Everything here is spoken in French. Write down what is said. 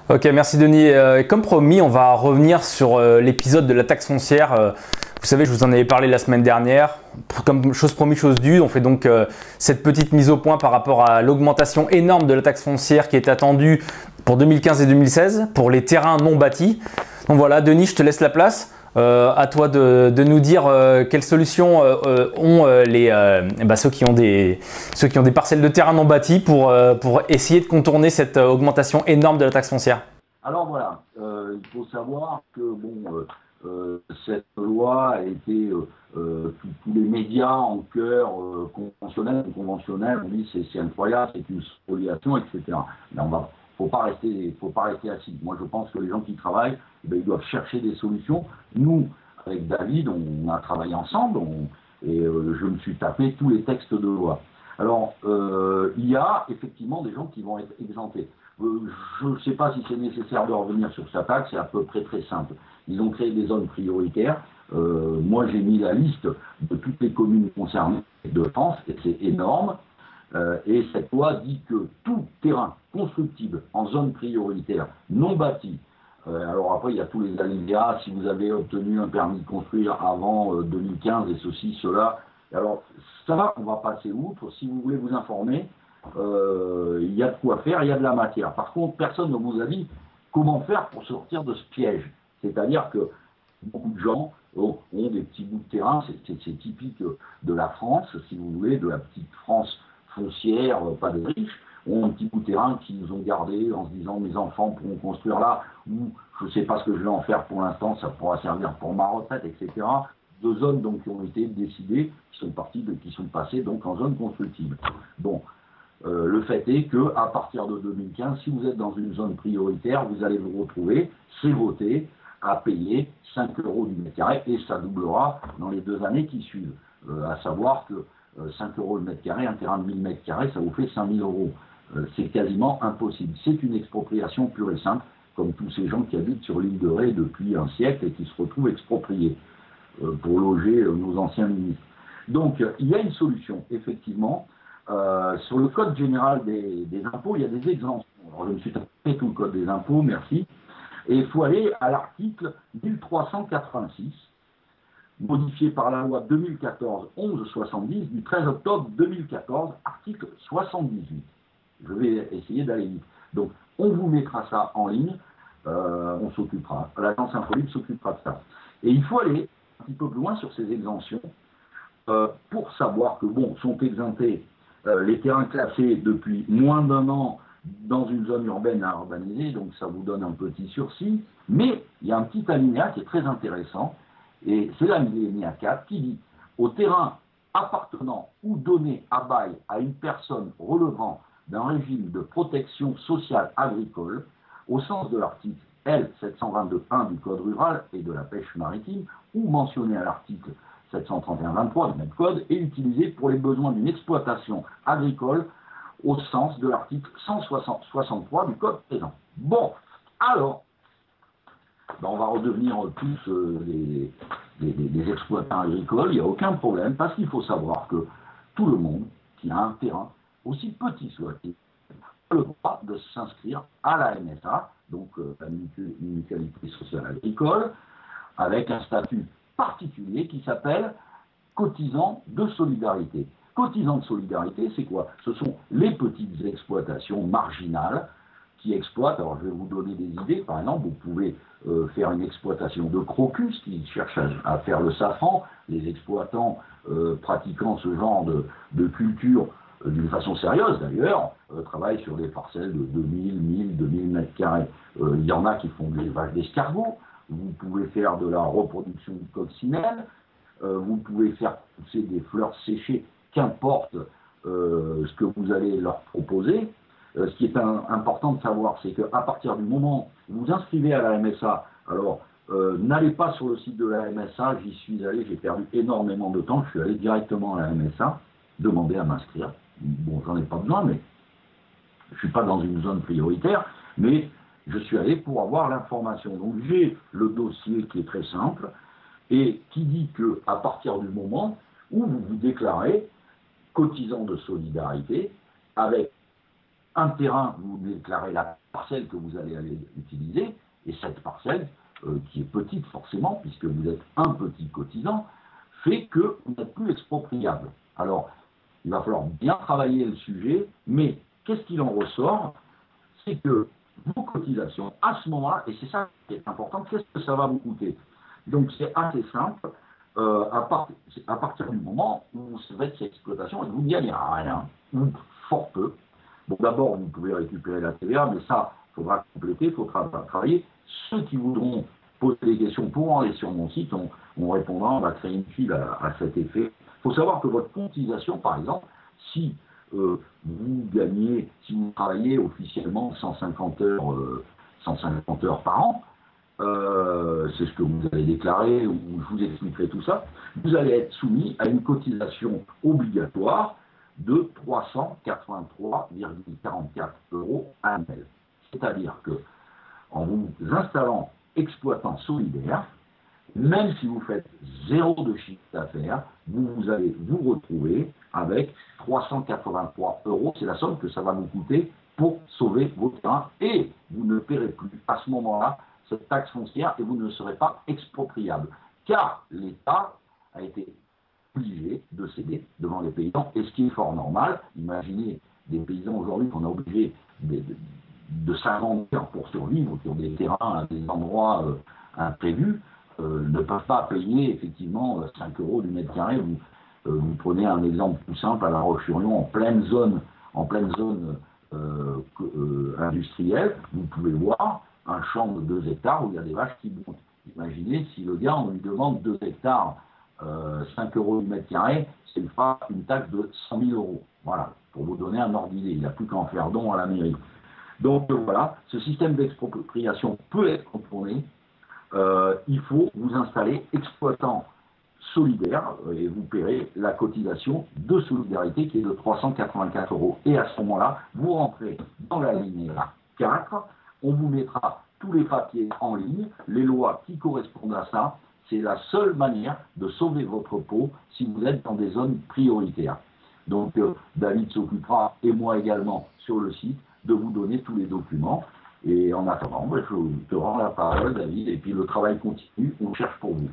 Ok, merci Denis. Comme promis, on va revenir sur l'épisode de la taxe foncière. Vous savez, je vous en avais parlé la semaine dernière. Comme chose promise, chose due, on fait donc cette petite mise au point par rapport à l'augmentation énorme de la taxe foncière qui est attendue pour 2015 et 2016 pour les terrains non bâtis. Donc voilà, Denis, je te laisse la place. À toi de nous dire quelles solutions ont ceux qui ont des parcelles de terrain non bâtis pour essayer de contourner cette augmentation énorme de la taxe foncière. Alors voilà, il faut savoir que cette loi a été tous les médias en cœur conventionnel, conventionnel, on dit c'est incroyable, c'est une spoliation, etc. Mais faut pas rester assis. Moi je pense que les gens qui travaillent, ils doivent chercher des solutions. Nous, avec David, on a travaillé ensemble et je me suis tapé tous les textes de loi. Alors, il y a effectivement des gens qui vont être exemptés. Je ne sais pas si c'est nécessaire de revenir sur sa taxe, c'est à peu près très simple. Ils ont créé des zones prioritaires. Moi, j'ai mis la liste de toutes les communes concernées de France, et c'est énorme. Et cette loi dit que tout terrain constructible en zone prioritaire, non bâti, alors après, il y a tous les alinéas, si vous avez obtenu un permis de construire avant 2015 et ceci, cela. Alors, ça, on va passer outre. Si vous voulez vous informer, il y a de quoi faire, il y a de la matière. Par contre, personne ne vous a dit comment faire pour sortir de ce piège. C'est-à-dire que beaucoup de gens ont des petits bouts de terrain, c'est typique de la France, si vous voulez, de la petite France foncière, pas de riches, ont un petit bout de terrain qu'ils ont gardé en se disant mes enfants pourront construire là, ou je ne sais pas ce que je vais en faire pour l'instant, ça pourra servir pour ma retraite, etc. De zones donc, qui ont été décidées, qui sont passées donc en zone constructible. Bon, le fait est qu'à partir de 2015, si vous êtes dans une zone prioritaire, vous allez vous retrouver, c'est voté, à payer 5 euros du mètre carré et ça doublera dans les 2 années qui suivent. À savoir que 5 euros le mètre carré, un terrain de 1000 mètres carrés, ça vous fait 5000 euros. C'est quasiment impossible. C'est une expropriation pure et simple, comme tous ces gens qui habitent sur l'île de Ré depuis un siècle et qui se retrouvent expropriés pour loger nos anciens ministres. Donc, il y a une solution, effectivement. Sur le code général des impôts, il y a des exemptions. Alors, je me suis tapé tout le code des impôts, merci. Et il faut aller à l'article 1386, modifié par la loi 2014-1170 du 13 octobre 2014, article 78. Je vais essayer d'aller vite. Donc, on vous mettra ça en ligne, on s'occupera, l'agence Infolibre s'occupera de ça. Et il faut aller un petit peu plus loin sur ces exemptions pour savoir que, bon, sont exemptés les terrains classés depuis moins d'1 an dans une zone urbaine à urbaniser, donc ça vous donne un petit sursis, mais il y a un petit alinéa qui est très intéressant, et c'est l'alinéa 4 qui dit « Au terrain appartenant ou donné à bail à une personne relevant d'un régime de protection sociale agricole, au sens de l'article L. 722.1 du Code rural et de la pêche maritime, ou mentionné à l'article 731-23 du même code, est utilisé pour les besoins d'une exploitation agricole au sens de l'article 163 du code présent. » Bon, alors, on va redevenir tous des exploitants agricoles, il n'y a aucun problème, parce qu'il faut savoir que tout le monde qui a un terrain, aussi petit soit-il, a le droit de s'inscrire à la MSA, donc la mutualité sociale agricole, avec un statut particulier qui s'appelle cotisant de solidarité. Cotisant de solidarité, c'est quoi? Ce sont les petites exploitations marginales qui exploitent. Alors, je vais vous donner des idées. Par exemple, vous pouvez faire une exploitation de crocus qui cherche à faire le safran. Les exploitants pratiquant ce genre de culture d'une façon sérieuse d'ailleurs, travaillent sur des parcelles de 2000 mètres carrés. Il y en a qui font de l'élevage d'escargots. Vous pouvez faire de la reproduction de coccinelle. Vous pouvez faire pousser des fleurs séchées, qu'importe ce que vous allez leur proposer. Ce qui est important de savoir, c'est qu'à partir du moment où vous inscrivez à la MSA, alors n'allez pas sur le site de la MSA, j'y suis allé, j'ai perdu énormément de temps, je suis allé directement à la MSA, demander à m'inscrire. Bon, j'en ai pas besoin, mais je ne suis pas dans une zone prioritaire, mais je suis allé pour avoir l'information. Donc j'ai le dossier qui est très simple, et qui dit qu'à partir du moment où vous vous déclarez cotisant de solidarité avec un terrain, vous déclarez la parcelle que vous allez aller utiliser, et cette parcelle, qui est petite forcément, puisque vous êtes un petit cotisant, fait que vous n'êtes plus expropriable. Alors, il va falloir bien travailler le sujet, mais qu'est-ce qu'il en ressort? C'est que vos cotisations, à ce moment-là, et c'est ça qui est important, qu'est-ce que ça va vous coûter? Donc c'est assez simple, à partir du moment où vous faites cette exploitation et que vous n'y gagnez rien, ou fort peu. Bon, d'abord, vous pouvez récupérer la TVA, mais ça, il faudra compléter, il faudra travailler. Ceux qui voudront poser des questions pourront aller sur mon site, on répondra, on va créer une file à cet effet. Il faut savoir que votre cotisation, par exemple, si vous gagnez, si vous travaillez officiellement 150 heures par an, c'est ce que vous allez déclarer, ou je vous expliquerai tout ça, vous allez être soumis à une cotisation obligatoire de 383,44 € annuels. C'est-à-dire que, en vous installant exploitant solidaire, même si vous faites 0 de chiffre d'affaires, vous allez vous retrouver avec 383 €. C'est la somme que ça va vous coûter pour sauver vos terrains. Et vous ne paierez plus à ce moment-là cette taxe foncière et vous ne serez pas expropriable. Car l'État a été obligé de céder devant les paysans. Et ce qui est fort normal, imaginez des paysans aujourd'hui qu'on a obligé de s'inventer pour survivre, qui ont des terrains à des endroits imprévus, ne peuvent pas payer effectivement 5 € du mètre carré. Vous prenez un exemple tout simple à La Roche-sur-Yon, en pleine zone industrielle, vous pouvez voir un champ de 2 hectares où il y a des vaches qui montent. Imaginez si le gars, on lui demande 2 hectares, 5 € du mètre carré, c'est une taxe de 100 000 €. Voilà, pour vous donner un ordre d'idée. Il n'y a plus qu'à en faire don à la mairie. Donc voilà, ce système d'expropriation peut être contourné. Il faut vous installer exploitant solidaire et vous paierez la cotisation de solidarité qui est de 384 €. Et à ce moment-là, vous rentrez dans la ligne 4, on vous mettra tous les papiers en ligne, les lois qui correspondent à ça. C'est la seule manière de sauver votre peau si vous êtes dans des zones prioritaires. Donc David s'occupera, et moi également, sur le site, de vous donner tous les documents. Et en attendant, je te rends la parole, David, et puis le travail continue, on cherche pour vous.